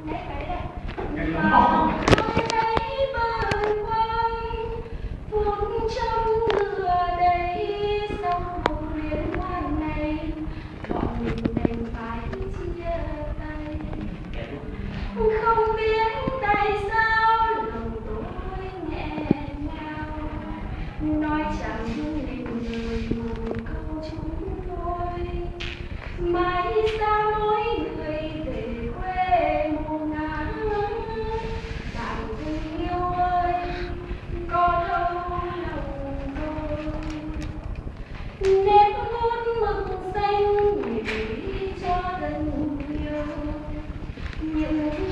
Mà tôi thấy bâng khuâng phút trong lửa đầy sau cuộc liên hoan này bọn mình đành phải chia tay. Không biết tại sao lòng tôi nghẹn ngào nói chẳng nên lời một câu chúng tôi mãi xa mỗi người về quê mùa nắng. Bạn tình yêu ơi có đâu lòng tôi nếp hút mực xanh gửi cho thân yêu những